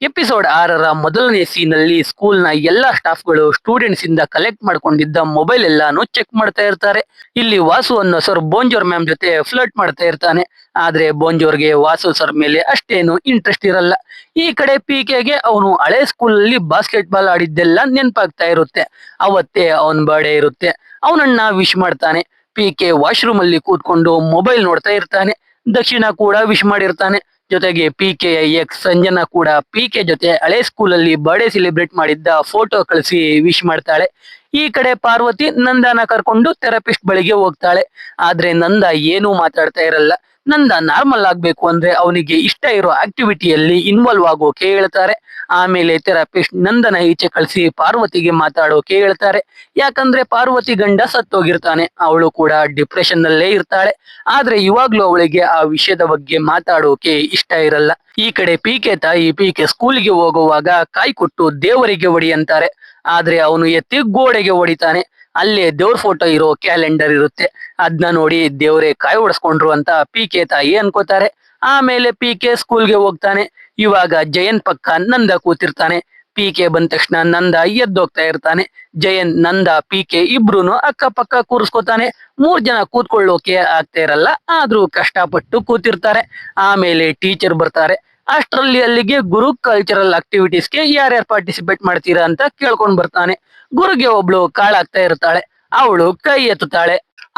ಎಪಿಸೋಡ್ 6ರ ಮೊದಲನೇ ಸೀನ್ ಅಲ್ಲಿ ಸ್ಕೂಲ್ ನ ಎಲ್ಲಾ ಸ್ಟಾಫ್ಗಳು ಸ್ಟೂಡೆಂಟ್ಸ್ ಇಂದ ಕಲೆಕ್ಟ್ ಮಾಡ್ಕೊಂಡಿದ್ದ ಮೊಬೈಲ್ ಎಲ್ಲಾನು ಚೆಕ್ ಮಾಡ್ತಾ ಇರ್ತಾರೆ. ಇಲ್ಲಿ ವಾಸು ಅನ್ನೋ ಸರ್ ಬೋಂಜೋರ್ ಮ್ಯಾಮ್ ಜೊತೆ ಫ್ಲರ್ಟ್ ಮಾಡ್ತಾ ಇರ್ತಾನೆ. ಆದ್ರೆ ಬೋಂಜೋರ್ಗೆ ವಾಸು ಸರ್ ಮೇಲೆ ಅಷ್ಟೇನು ಇಂಟ್ರೆಸ್ಟ್ ಇರಲ್ಲ. ಈ ಕಡೆ ಪಿಕೆಗೆ ಅವನು ಹಳೆ ಸ್ಕೂಲ್ ಅಲ್ಲಿ ಬಾಸ್ಕೆಟ್ ಬಾಲ್ ಆಡಿದ್ದೆಲ್ಲ ನೆನಪಾಗ್ತಾ ಇರುತ್ತೆ. ಅವತ್ತೇ ಅವನ್ ಬರ್ಡೇ ಇರುತ್ತೆ. ಅವನನ್ನ ವಿಶ್ ಮಾಡ್ತಾನೆ. ಪಿಕೆ ವಾಶ್ರೂಮ್ ಅಲ್ಲಿ ಕೂತ್ಕೊಂಡು ಮೊಬೈಲ್ ನೋಡ್ತಾ ಇರ್ತಾನೆ. ದಕ್ಷಿಣ ಕೂಡ ವಿಶ್ ಮಾಡಿರ್ತಾನೆ. ಜೊತೆಗೆ ಪಿಕೆ ಎಕ್ಸ್ ಸಂಜನಾ ಕೂಡ ಪಿಕೆ ಜೊತೆ ಹಳೆ ಸ್ಕೂಲ್ ಅಲ್ಲಿ ಬರ್ಡೇ ಸೆಲೆಬ್ರೇಟ್ ಮಾಡಿದ್ದ ಫೋಟೋ ಕಳಿಸಿ ವಿಶ್ ಮಾಡ್ತಾಳೆ. ಈ ಕಡೆ ಪಾರ್ವತಿ ನಂದಾನ ಕರ್ಕೊಂಡು ಥೆರಪಿಸ್ಟ್ ಬಳಿಗೆ ಹೋಗ್ತಾಳೆ. ಆದ್ರೆ ನಂದ ಏನೂ ಮಾತಾಡ್ತಾ ಇರಲ್ಲ. ನಂದ ನಾರ್ಮಲ್ ಆಗ್ಬೇಕು ಅಂದ್ರೆ ಅವನಿಗೆ ಇಷ್ಟ ಇರೋ ಆಕ್ಟಿವಿಟಿಯಲ್ಲಿ ಇನ್ವಾಲ್ವ್ ಆಗೋಕೆ ಹೇಳ್ತಾರೆ. ಆಮೇಲೆ ಥೆರಪಿಸ್ಟ್ ನಂದನ ಈಚೆ ಕಳಿಸಿ ಪಾರ್ವತಿಗೆ ಮಾತಾಡೋಕೆ ಹೇಳ್ತಾರೆ. ಯಾಕಂದ್ರೆ ಪಾರ್ವತಿ ಗಂಡ ಸತ್ತೋಗಿರ್ತಾನೆ. ಅವಳು ಕೂಡ ಡಿಪ್ರೆಷನ್ ನಲ್ಲೇ ಇರ್ತಾಳೆ. ಆದ್ರೆ ಇವಾಗ್ಲೂ ಅವಳಿಗೆ ಆ ವಿಷಯದ ಬಗ್ಗೆ ಮಾತಾಡೋಕೆ ಇಷ್ಟ ಇರಲ್ಲ. ಈ ಕಡೆ ಪಿಕೆ ತಾಯಿ ಪಿಕೆ ಸ್ಕೂಲ್ಗೆ ಹೋಗುವಾಗ ಕಾಯಿ ಕೊಟ್ಟು ದೇವರಿಗೆ ಹೊಡಿ ಅಂತಾರೆ. ಆದ್ರೆ ಅವನು ಎತ್ತಿ ಗೋಡೆಗೆ ಹೊಡಿತಾನೆ. ಅಲ್ಲೇ ದೇವ್ರ ಫೋಟೋ ಇರೋ ಕ್ಯಾಲೆಂಡರ್ ಇರುತ್ತೆ. ಅದ್ನ ನೋಡಿ ದೇವ್ರೆ ಕಾಯಿ ಹೊಡ್ಸ್ಕೊಂಡ್ರು ಅಂತ ಪಿಕೆ ತಾಯಿ ಅನ್ಕೋತಾರೆ. ಆಮೇಲೆ ಪಿಕೆ ಸ್ಕೂಲ್ಗೆ ಹೋಗ್ತಾನೆ. ಇವಾಗ ಜಯಂತ್ ಪಕ್ಕ ನಂದ ಕೂತಿರ್ತಾನೆ. ಪಿಕೆ ಬಂದ ತಕ್ಷಣ ನಂದ ಎದ್ದೋಗ್ತಾ ಇರ್ತಾನೆ. ಜಯಂತ್, ನಂದ, ಪಿಕೆ ಇಬ್ರುನು ಅಕ್ಕಪಕ್ಕ ಕೂರಿಸ್ಕೊತಾನೆ. 3 ಜನ ಕೂತ್ಕೊಳ್ಳೋಕೆ ಆಗ್ತಾ ಇರಲ್ಲ. ಆದ್ರೂ ಕಷ್ಟಪಟ್ಟು ಕೂತಿರ್ತಾರೆ. ಆಮೇಲೆ ಟೀಚರ್ ಬರ್ತಾರೆ. ಅಷ್ಟರಲ್ಲಿ ಅಲ್ಲಿಗೆ ಗುರು ಕಲ್ಚರಲ್ ಆಕ್ಟಿವಿಟೀಸ್ಗೆ ಯಾರ್ಯಾರು ಪಾರ್ಟಿಸಿಪೇಟ್ ಮಾಡ್ತೀರಾ ಅಂತ ಕೇಳ್ಕೊಂಡ್ ಬರ್ತಾನೆ. ಗುರುಗೆ ಒಬ್ಳು ಕಾಳಾಗ್ತಾ ಇರ್ತಾಳೆ. ಅವಳು ಕೈ ಎತ್ತುತ್ತಾಳೆ.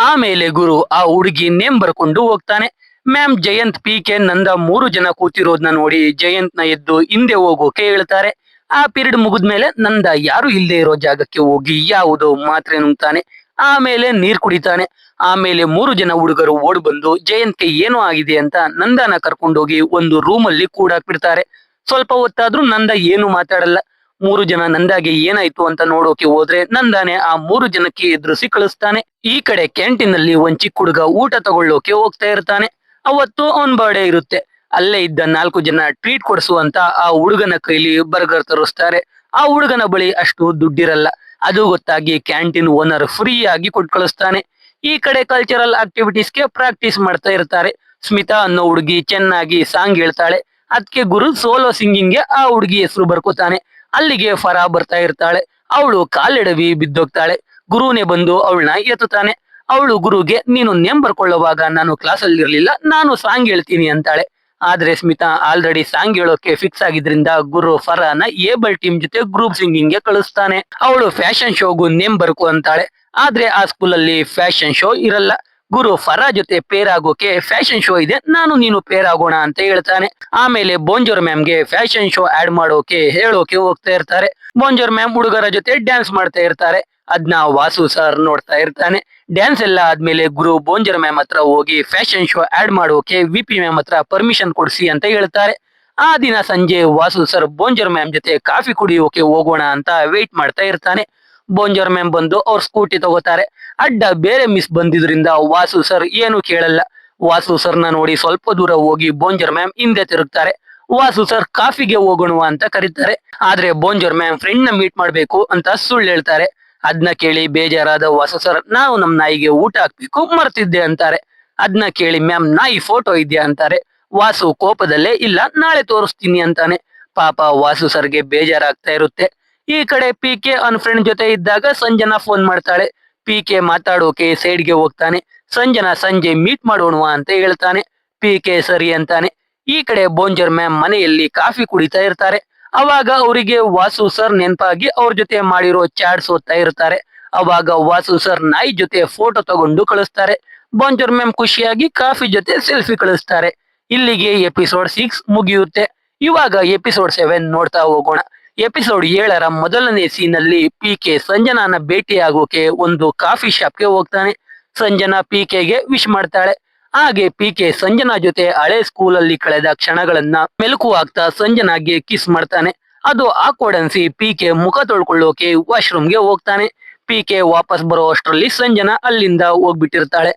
ಆಮೇಲೆ ಗುರು ಆ ಹುಡುಗಿ ನೇಮ್ ಬರ್ಕೊಂಡು ಹೋಗ್ತಾನೆ. ಮ್ಯಾಮ್, ಜಯಂತ್, ಪಿಕೆ, ನಂದ 3 ಜನ ಕೂತಿರೋದನ್ನ ನೋಡಿ ಜಯಂತ್ ನ ಎದ್ದು ಹಿಂದೆ ಹೋಗೋಕೆ ಹೇಳ್ತಾರೆ. ಆ ಪೀರಿಯಡ್ ಮುಗಿದ್ಮೇಲೆ ನಂದ ಯಾರು ಇಲ್ಲದೆ ಇರೋ ಜಾಗಕ್ಕೆ ಹೋಗಿ ಯಾವುದೋ ಮಾತ್ರೆ ನುಂಗ್ತಾನೆ. ಆಮೇಲೆ ನೀರ್ ಕುಡಿತಾನೆ. ಆಮೇಲೆ 3 ಜನ ಹುಡುಗರು ಓಡ್ ಬಂದು ಜಯಂತ್ಗೆ ಏನೋ ಆಗಿದೆ ಅಂತ ನಂದನ ಕರ್ಕೊಂಡೋಗಿ ಒಂದು ರೂಮ್ ಅಲ್ಲಿ ಕೂಡಾಕ್ಬಿಡ್ತಾರೆ. ಸ್ವಲ್ಪ ಹೊತ್ತಾದ್ರೂ ನಂದ ಏನು ಮಾತಾಡಲ್ಲ. 3 ಜನ ನಂದಾಗೆ ಏನಾಯ್ತು ಅಂತ ನೋಡೋಕೆ ಹೋದ್ರೆ ನಂದಾನೆ ಆ 3 ಜನಕ್ಕೆ ಎದುರಿಸಿ ಕಳಿಸ್ತಾನೆ. ಈ ಕಡೆ ಕ್ಯಾಂಟೀನ್ ಅಲ್ಲಿ ಒಂದ್ ಚಿಕ್ಕ ಹುಡುಗ ಊಟ ತಗೊಳ್ಳೋಕೆ ಹೋಗ್ತಾ ಇರ್ತಾನೆ. ಅವತ್ತು ಅವನ್ ಬರ್ಡೇ ಇರುತ್ತೆ. ಅಲ್ಲೇ ಇದ್ದ 4 ಜನ ಟ್ರೀಟ್ ಕೊಡಿಸುವಂತ ಆ ಹುಡುಗನ ಕೈಲಿ ಬರ್ಗರ್ ತರಿಸ್ತಾರೆ. ಆ ಹುಡುಗನ ಬಳಿ ಅಷ್ಟು ದುಡ್ಡಿರಲ್ಲ. ಅದು ಗೊತ್ತಾಗಿ ಕ್ಯಾಂಟೀನ್ ಓನರ್ ಫ್ರೀ ಆಗಿ ಕೊಟ್ಟು ಕಳಿಸ್ತಾನೆ. ಈ ಕಡೆ ಕಲ್ಚರಲ್ ಆಕ್ಟಿವಿಟೀಸ್ಗೆ ಪ್ರಾಕ್ಟೀಸ್ ಮಾಡ್ತಾ ಇರ್ತಾರೆ. ಸ್ಮಿತಾ ಅನ್ನೋ ಹುಡುಗಿ ಚೆನ್ನಾಗಿ ಸಾಂಗ್ ಹೇಳ್ತಾಳೆ. ಅದಕ್ಕೆ ಗುರು ಸೋಲೋ ಸಿಂಗಿಂಗ್ಗೆ ಆ ಹುಡುಗಿ ಹೆಸರು ಬರ್ಕೋತಾನೆ. ಅಲ್ಲಿಗೆ ಫರಾ ಬರ್ತಾ ಇರ್ತಾಳೆ. ಅವಳು ಕಾಲೆಡವಿ ಬಿದ್ದೋಗ್ತಾಳೆ. ಗುರುನೇ ಬಂದು ಅವಳನ್ನ ಎತ್ತುತ್ತಾನೆ. ಅವಳು ಗುರುಗೆ, ನೀನು ನೇಮ್ ಬರ್ಕೊಳ್ಳುವಾಗ ನಾನು ಕ್ಲಾಸಲ್ಲಿ ಇರ್ಲಿಲ್ಲ, ನಾನು ಸಾಂಗ್ ಹೇಳ್ತೀನಿ ಅಂತಾಳೆ. ಆದ್ರೆ ಸ್ಮಿತಾ ಆಲ್ರೆಡಿ ಸಾಂಗ್ ಹೇಳೋಕೆ ಫಿಕ್ಸ್ ಆಗಿದ್ರಿಂದ ಗುರು ಫರಾನ ಏಬಲ್ ಟೀಮ್ ಜೊತೆ ಗ್ರೂಪ್ ಸಿಂಗಿಂಗ್ ಗೆ ಕಳಿಸ್ತಾನೆ. ಅವಳು ಫ್ಯಾಷನ್ ಶೋಗೂ ನೇಮ್ ಬರ್ಕೊ ಅಂತಾಳೆ. ಆದ್ರೆ ಆ ಸ್ಕೂಲ್ ಅಲ್ಲಿ ಫ್ಯಾಷನ್ ಶೋ ಇರಲ್ಲ. ಗುರು ಫರಾ ಜೊತೆ ಪೇರ್ ಆಗೋಕೆ ಫ್ಯಾಷನ್ ಶೋ ಇದೆ, ನಾನು ನೀನು ಪೇರ್ ಆಗೋಣ ಅಂತ ಹೇಳ್ತಾನೆ. ಆಮೇಲೆ ಬೋಂಜೋರ್ ಮ್ಯಾಮ್ಗೆ ಫ್ಯಾಷನ್ ಶೋ ಆಡ್ ಮಾಡೋಕೆ ಹೇಳೋಕೆ ಹೋಗ್ತಾ ಇರ್ತಾರೆ. ಬೋಂಜೋರ್ ಮ್ಯಾಮ್ ಹುಡುಗರ ಜೊತೆ ಡ್ಯಾನ್ಸ್ ಮಾಡ್ತಾ ಇರ್ತಾರೆ. ಅದ್ನ ವಾಸು ಸರ್ ನೋಡ್ತಾ ಇರ್ತಾನೆ. ಡ್ಯಾನ್ಸ್ ಎಲ್ಲ ಆದ್ಮೇಲೆ ಗುರು ಬೋಂಜರ್ ಮ್ಯಾಮ್ ಹತ್ರ ಹೋಗಿ ಫ್ಯಾಷನ್ ಶೋ ಆಡ್ ಮಾಡೋಕೆ ವಿಪಿ ಮ್ಯಾಮ್ ಹತ್ರ ಪರ್ಮಿಷನ್ ಕೊಡ್ಸಿ ಅಂತ ಹೇಳ್ತಾರೆ. ಆ ದಿನ ಸಂಜೆ ವಾಸು ಸರ್ ಬೋಂಜರ್ ಮ್ಯಾಮ್ ಜೊತೆ ಕಾಫಿ ಕುಡಿಯೋಕೆ ಹೋಗೋಣ ಅಂತ ವೇಟ್ ಮಾಡ್ತಾ ಇರ್ತಾನೆ. ಬೋಂಜರ್ ಮ್ಯಾಮ್ ಬಂದು ಅವ್ರ ಸ್ಕೂಟಿ ತಗೋತಾರೆ. ಅಡ್ಡ ಬೇರೆ ಮಿಸ್ ಬಂದಿದ್ರಿಂದ ವಾಸು ಸರ್ ಏನು ಕೇಳಲ್ಲ. ವಾಸು ಸರ್ನ ನೋಡಿ ಸ್ವಲ್ಪ ದೂರ ಹೋಗಿ ಬೋಂಜರ್ ಮ್ಯಾಮ್ ಹಿಂದೆ ತಿರುಗ್ತಾರೆ. ವಾಸು ಸರ್ ಕಾಫಿಗೆ ಹೋಗೋಣ ಅಂತ ಕರೀತಾರೆ. ಆದ್ರೆ ಬೋಂಜರ್ ಮ್ಯಾಮ್ ಫ್ರೆಂಡ್ ನ ಮೀಟ್ ಮಾಡ್ಬೇಕು ಅಂತ ಸುಳ್ಳು ಹೇಳ್ತಾರೆ. ಅದ್ನ ಕೇಳಿ ಬೇಜಾರಾದ ವಾಸು ಸರ್, ನಾವು ನಮ್ ನಾಯಿಗೆ ಊಟ ಹಾಕ್ಬೇಕು ಮರ್ತಿದ್ದೆ ಅಂತಾರೆ. ಅದ್ನ ಕೇಳಿ ಮ್ಯಾಮ್, ನಾಯಿ ಫೋಟೋ ಇದೆಯಾ ಅಂತಾರೆ. ವಾಸು ಕೋಪದಲ್ಲೇ ಇಲ್ಲ, ನಾಳೆ ತೋರಿಸ್ತೀನಿ ಅಂತಾನೆ. ಪಾಪ ವಾಸು ಸರ್ಗೆ ಬೇಜಾರಾಗ್ತಾ ಇರುತ್ತೆ. ಈ ಕಡೆ ಪಿಕೆ ಅವನ್ ಫ್ರೆಂಡ್ ಜೊತೆ ಇದ್ದಾಗ ಸಂಜನಾ ಫೋನ್ ಮಾಡ್ತಾಳೆ. ಪಿಕೆ ಮಾತಾಡೋಕೆ ಸೈಡ್ಗೆ ಹೋಗ್ತಾನೆ. ಸಂಜನಾ ಸಂಜೆ ಮೀಟ್ ಮಾಡೋಣ ಅಂತ ಹೇಳ್ತಾನೆ. ಪಿಕೆ ಸರಿ ಅಂತಾನೆ. ಈ ಕಡೆ ಬೋಂಜರ್ ಮ್ಯಾಮ್ ಮನೆಯಲ್ಲಿ ಕಾಫಿ ಕುಡಿತಾ ಇರ್ತಾರೆ. ಅವಾಗ ಅವರಿಗೆ ವಾಸು ಸರ್ ನೆನಪಾಗಿ ಅವ್ರ ಜೊತೆ ಮಾಡಿರೋ ಚಾಟ್ಸ್ ಓದ್ತಾ ಇರ್ತಾರೆ. ಅವಾಗ ವಾಸು ಸರ್ ನಾಯಿ ಜೊತೆ ಫೋಟೋ ತಗೊಂಡು ಕಳಿಸ್ತಾರೆ. ಬೋಂಜರ್ ಮ್ಯಾಮ್ ಖುಷಿಯಾಗಿ ಕಾಫಿ ಜೊತೆ ಸೆಲ್ಫಿ ಕಳಿಸ್ತಾರೆ. ಇಲ್ಲಿಗೆ ಎಪಿಸೋಡ್ 6 ಮುಗಿಯುತ್ತೆ. ಇವಾಗ ಎಪಿಸೋಡ್ 7 ನೋಡ್ತಾ ಹೋಗೋಣ. ಎಪಿಸೋಡ್ 7ರ ಮೊದಲನೇ ಸೀನ್ ಅಲ್ಲಿ ಪಿಕೆ ಸಂಜನಾನ ಭೇಟಿ ಆಗೋಕೆ ಒಂದು ಕಾಫಿ ಶಾಪ್ಗೆ ಹೋಗ್ತಾನೆ. ಸಂಜನಾ ಪಿಕೆಗೆ ವಿಶ್ ಮಾಡ್ತಾಳೆ. ಹಾಗೆ ಪಿಕೆ ಸಂಜನಾ ಜೊತೆ ಹಳೆ ಸ್ಕೂಲಲ್ಲಿ ಕಳೆದ ಕ್ಷಣಗಳನ್ನ ಮೆಲುಕು ಆಗ್ತಾ ಸಂಜನಾಗೆ ಕಿಸ್ ಮಾಡ್ತಾನೆ. ಅದು ಆಕ್ವರ್ಡ್ ಅನ್ಸಿ ಪಿಕೆ ಮುಖ ತೊಳ್ಕೊಳ್ಳೋಕೆ ವಾಶ್ರೂಮ್ಗೆ ಹೋಗ್ತಾನೆ. ಪಿಕೆ ವಾಪಸ್ ಬರೋ ಅಷ್ಟರಲ್ಲಿ ಸಂಜನಾ ಅಲ್ಲಿಂದ ಹೋಗ್ಬಿಟ್ಟಿರ್ತಾಳೆ.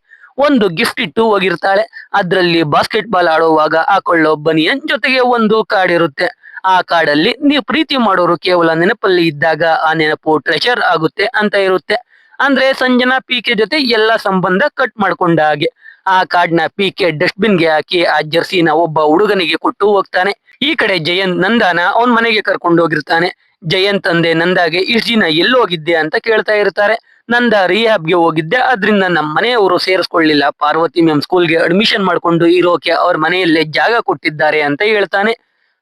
ಒಂದು ಗಿಫ್ಟ್ ಇಟ್ಟು ಹೋಗಿರ್ತಾಳೆ. ಅದ್ರಲ್ಲಿ ಬಾಸ್ಕೆಟ್ ಬಾಲ್ ಆಡುವಾಗ ಹಾಕೊಳ್ಳೋ ಬನಿಯನ್ ಜೊತೆಗೆ ಒಂದು ಕಾರ್ಡ್ ಇರುತ್ತೆ. ಆ ಕಾರ್ಡಲ್ಲಿ ನೀವು ಪ್ರೀತಿ ಮಾಡೋರು ಕೇವಲ ನೆನಪಲ್ಲಿ ಇದ್ದಾಗ ಆ ನೆನಪು ಟ್ರೆಷರ್ ಆಗುತ್ತೆ ಅಂತ ಇರುತ್ತೆ. ಅಂದ್ರೆ ಸಂಜನಾ ಪಿಕೆ ಜೊತೆ ಎಲ್ಲಾ ಸಂಬಂಧ ಕಟ್ ಮಾಡ್ಕೊಂಡ ಹಾಗೆ. ಆ ಕಾರ್ಡ್ ನ ಪಿಕೆ ಡಸ್ಟ್ಬಿನ್ ಗೆ ಹಾಕಿ ಆ ಜರ್ಸಿನ ಒಬ್ಬ ಹುಡುಗನಿಗೆ ಕೊಟ್ಟು ಹೋಗ್ತಾನೆ. ಈ ಕಡೆ ಜಯಂತ್ ನಂದಾನ ಅವನ್ ಮನೆಗೆ ಕರ್ಕೊಂಡು ಹೋಗಿರ್ತಾನೆ. ಜಯಂತ್ ತಂದೆ ನಂದಾಗೆ ಇಷ್ಟ ದಿನ ಎಲ್ಲಿ ಹೋಗಿದ್ದೆ ಅಂತ ಕೇಳ್ತಾ ಇರ್ತಾರೆ. ನಂದ ರಿಹ್ಯಾಬ್ಗೆ ಹೋಗಿದ್ದೆ, ಅದ್ರಿಂದ ನಮ್ಮ ಮನೆಯವರು ಸೇರಿಸ್ಕೊಳ್ಳಿಲ್ಲ. ಪಾರ್ವತಿ ಮ್ಯಾಮ್ ಸ್ಕೂಲ್ಗೆ ಅಡ್ಮಿಷನ್ ಮಾಡ್ಕೊಂಡು ಇರೋಕೆ ಅವ್ರ ಮನೆಯಲ್ಲೇ ಜಾಗ ಕೊಟ್ಟಿದ್ದಾರೆ ಅಂತ ಹೇಳ್ತಾನೆ.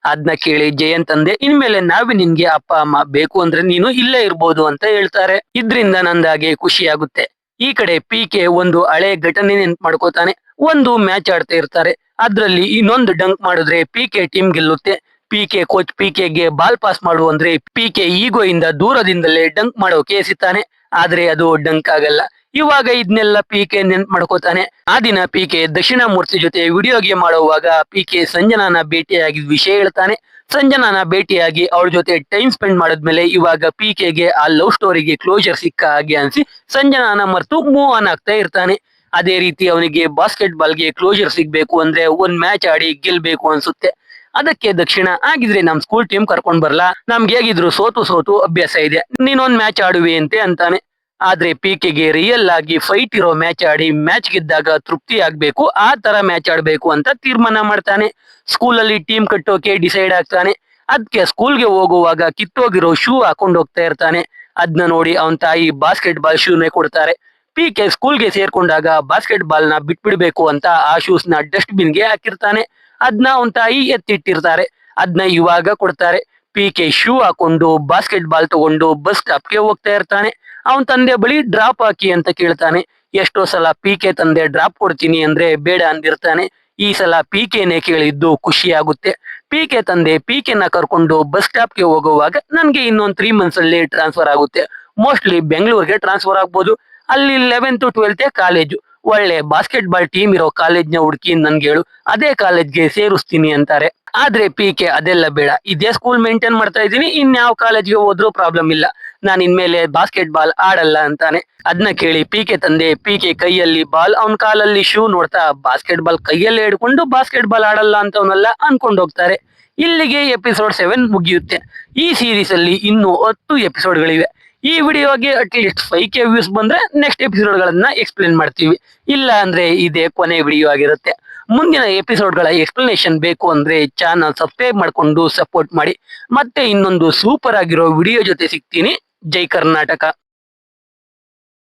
ಅದ್ನ ಕೇಳಿ ಜಯಂತ್ ತಂದೆ ಇನ್ಮೇಲೆ ನಾವೇ ನಿನ್ಗೆ ಅಪ್ಪ ಅಮ್ಮ, ಬೇಕು ಅಂದ್ರೆ ನೀನು ಇಲ್ಲೇ ಇರ್ಬೋದು ಅಂತ ಹೇಳ್ತಾರೆ. ಇದ್ರಿಂದ ನಂದಾಗೆ ಖುಷಿ ಆಗುತ್ತೆ. ಈ ಕಡೆ ಪಿಕೆ ಒಂದು ಹಳೆ ಘಟನೆ ನೆನ್ಪು ಮಾಡ್ಕೋತಾನೆ. ಒಂದು ಮ್ಯಾಚ್ ಆಡ್ತಾ ಇರ್ತಾರೆ. ಅದ್ರಲ್ಲಿ ಇನ್ನೊಂದು ಡಂಕ್ ಮಾಡಿದ್ರೆ ಪಿಕೆ ಟೀಮ್ ಗೆಲ್ಲುತ್ತೆ. ಪಿಕೆ ಕೋಚ್ ಪಿಕೆಗೆ ಬಾಲ್ ಪಾಸ್ ಮಾಡು ಅಂದ್ರೆ ಪಿಕೆ ಈಗೋ ಇಂದ ದೂರದಿಂದಲೇ ಡಂಕ್ ಮಾಡೋಕೆ ಎಸಿತಾನೆ. ಆದ್ರೆ ಅದು ಡಂಕ್ ಆಗಲ್ಲ. ಇವಾಗ ಇದನ್ನೆಲ್ಲ ಪಿಕೆ ನೆನ್ಪು ಮಾಡ್ಕೋತಾನೆ. ಆ ದಿನ ಪಿಕೆ ದಕ್ಷಿಣಾಮೂರ್ತಿ ಜೊತೆ ವಿಡಿಯೋ ಗೇಮ್ ಆಡುವಾಗ ಪಿಕೆ ಸಂಜನಾನ ಭೇಟಿಯಾಗಿದ್ದ ವಿಷಯ ಹೇಳ್ತಾನೆ. ಸಂಜನಾನ ಭೇಟಿಯಾಗಿ ಅವಳ ಜೊತೆ ಟೈಮ್ ಸ್ಪೆಂಡ್ ಮಾಡಿದ್ಮೇಲೆ ಇವಾಗ ಪಿಕೆಗೆ ಆ ಲವ್ ಸ್ಟೋರಿಗೆ ಕ್ಲೋಜರ್ ಸಿಕ್ಕ ಹಾಗೆ ಅನ್ಸಿ ಸಂಜನಾನ ಮರೆತು ಮೂವ್ ಆನ್ ಆಗ್ತಾ ಇರ್ತಾನೆ. ಅದೇ ರೀತಿ ಅವನಿಗೆ ಬಾಸ್ಕೆಟ್ ಬಾಲ್ಗೆ ಕ್ಲೋಜರ್ ಸಿಗ್ಬೇಕು ಅಂದ್ರೆ ಒಂದ್ ಮ್ಯಾಚ್ ಆಡಿ ಗೆಲ್ಬೇಕು ಅನ್ಸುತ್ತೆ. ಅದಕ್ಕೆ ದಕ್ಷಿಣ, ಆಗಿದ್ರೆ ನಮ್ ಸ್ಕೂಲ್ ಟೀಮ್ ಕರ್ಕೊಂಡ್ ಬರ್ಲಾ, ನಮ್ಗೆ ಹೇಗಿದ್ರು ಸೋತು ಸೋತು ಅಭ್ಯಾಸ ಇದೆ, ನೀನೊಂದ್ ಮ್ಯಾಚ್ ಆಡುವೆ ಅಂತಾನೆ. ಆದ್ರೆ ಪಿಕೆಗೆ ರಿಯಲ್ ಆಗಿ ಫೈಟ್ ಇರೋ ಮ್ಯಾಚ್ ಆಡಿ ಮ್ಯಾಚ್ ಗೆದ್ದಾಗ ತೃಪ್ತಿ ಆಗ್ಬೇಕು, ಆ ತರ ಮ್ಯಾಚ್ ಆಡ್ಬೇಕು ಅಂತ ತೀರ್ಮಾನ ಮಾಡ್ತಾನೆ. ಸ್ಕೂಲಲ್ಲಿ ಟೀಮ್ ಕಟ್ಟೋಕೆ ಡಿಸೈಡ್ ಆಗ್ತಾನೆ. ಅದಕ್ಕೆ ಸ್ಕೂಲ್ಗೆ ಹೋಗುವಾಗ ಕಿತ್ತೋಗಿರೋ ಶೂ ಹಾಕೊಂಡು ಹೋಗ್ತಾ ಇರ್ತಾನೆ. ಅದನ್ನ ನೋಡಿ ಅವನ್ ತಾಯಿ ಬಾಸ್ಕೆಟ್ ಬಾಲ್ ಶೂನೇ ಕೊಡ್ತಾರೆ. ಪಿಕೆ ಸ್ಕೂಲ್ಗೆ ಸೇರ್ಕೊಂಡಾಗ ಬಾಸ್ಕೆಟ್ ಬಾಲ್ ನ ಬಿಟ್ಬಿಡ್ಬೇಕು ಅಂತ ಆ ಶೂಸ್ ನ ಡಸ್ಟ್ ಬಿನ್ ಗೆ ಹಾಕಿರ್ತಾನೆ. ಅದನ್ನ ಅವನ್ ತಾಯಿ ಎತ್ತಿಟ್ಟಿರ್ತಾರೆ. ಅದನ್ನ ಇವಾಗ ಕೊಡ್ತಾರೆ. ಪಿಕೆ ಶೂ ಹಾಕೊಂಡು ಬಾಸ್ಕೆಟ್ ಬಾಲ್ ತಗೊಂಡು ಬಸ್ ಸ್ಟಾಪ್ಗೆ ಹೋಗ್ತಾ ಇರ್ತಾನೆ. ಅವನ್ ತಂದೆ ಬಳಿ ಡ್ರಾಪ್ ಹಾಕಿ ಅಂತ ಕೇಳ್ತಾನೆ. ಎಷ್ಟೋ ಸಲ ಪಿಕೆ ತಂದೆ ಡ್ರಾಪ್ ಕೊಡ್ತೀನಿ ಅಂದ್ರೆ ಬೇಡ ಅಂದಿರ್ತಾನೆ. ಈ ಸಲ ಪಿಕೆನೆ ಕೇಳಿದ್ದು ಖುಷಿ ಆಗುತ್ತೆ. ಪಿಕೆ ತಂದೆ ಪಿಕೆನ ಕರ್ಕೊಂಡು ಬಸ್ ಸ್ಟಾಪ್ಗೆ ಹೋಗುವಾಗ ನನ್ಗೆ ಇನ್ನೊಂದ್ 3 months ಅಲ್ಲಿ ಟ್ರಾನ್ಸ್ಫರ್ ಆಗುತ್ತೆ, ಮೋಸ್ಟ್ಲಿ ಬೆಂಗಳೂರಿಗೆ ಟ್ರಾನ್ಸ್ಫರ್ ಆಗ್ಬೋದು, ಅಲ್ಲಿ 11th 12th ಕಾಲೇಜು, ಒಳ್ಳೆ ಬಾಸ್ಕೆಟ್ ಬಾಲ್ ಟೀಮ್ ಇರೋ ಕಾಲೇಜ್ನ ಹುಡುಕಿ ನನ್ಗೆ ಹೇಳು, ಅದೇ ಕಾಲೇಜ್ಗೆ ಸೇರಿಸ್ತೀನಿ ಅಂತಾರೆ. ಆದ್ರೆ ಪಿಕೆ ಅದೆಲ್ಲ ಬೇಡ, ಇದೇ ಸ್ಕೂಲ್ ಮೇಂಟೈನ್ ಮಾಡ್ತಾ ಇದ್ದೀನಿ, ಇನ್ಯಾವ ಕಾಲೇಜ್ಗೆ ಹೋದ್ರೂ ಪ್ರಾಬ್ಲಮ್ ಇಲ್ಲ, ನಾನು ಇನ್ಮೇಲೆ ಬಾಸ್ಕೆಟ್ ಬಾಲ್ ಆಡಲ್ಲ ಅಂತಾನೆ. ಅದನ್ನ ಕೇಳಿ ಪಿಕೆ ತಂದೆ ಪಿಕೆ ಕೈಯಲ್ಲಿ ಬಾಲ್ ಅವನ್ ಕಾಲಲ್ಲಿ ಶೂ ನೋಡ್ತಾ ಬಾಸ್ಕೆಟ್ ಬಾಲ್ ಕೈಯಲ್ಲೇ ಹಿಡ್ಕೊಂಡು ಬಾಸ್ಕೆಟ್ ಬಾಲ್ ಆಡಲ್ಲ ಅಂತವನ್ನೆಲ್ಲ ಅನ್ಕೊಂಡು ಹೋಗ್ತಾರೆ. ಇಲ್ಲಿಗೆ ಎಪಿಸೋಡ್ 7 ಮುಗಿಯುತ್ತೆ. ಈ ಸೀರೀಸ್ ಅಲ್ಲಿ ಇನ್ನೂ 10 ಎಪಿಸೋಡ್ಗಳಿವೆ. ಈ ವಿಡಿಯೋಗೆ ಅಟ್ಲೀಸ್ಟ್ 5K ವ್ಯೂಸ್ ಬಂದ್ರೆ ನೆಕ್ಸ್ಟ್ ಎಪಿಸೋಡ್ ಗಳನ್ನ ಎಕ್ಸ್ಪ್ಲೇನ್ ಮಾಡ್ತೀವಿ, ಇಲ್ಲ ಅಂದ್ರೆ ಇದೇ ಕೊನೆ ವಿಡಿಯೋ ಆಗಿರುತ್ತೆ. ಮುಂದಿನ ಎಪಿಸೋಡ್ ಗಳ ಎಕ್ಸ್ಪ್ಲನೇಷನ್ ಬೇಕು ಅಂದ್ರೆ ಚಾನಲ್ ಸಬ್ಸ್ಕ್ರೈಬ್ ಮಾಡ್ಕೊಂಡು ಸಪೋರ್ಟ್ ಮಾಡಿ. ಮತ್ತೆ ಇನ್ನೊಂದು ಸೂಪರ್ ಆಗಿರೋ ವಿಡಿಯೋ ಜೊತೆ ಸಿಗ್ತೀನಿ. ಜೈ ಕರ್ನಾಟಕ.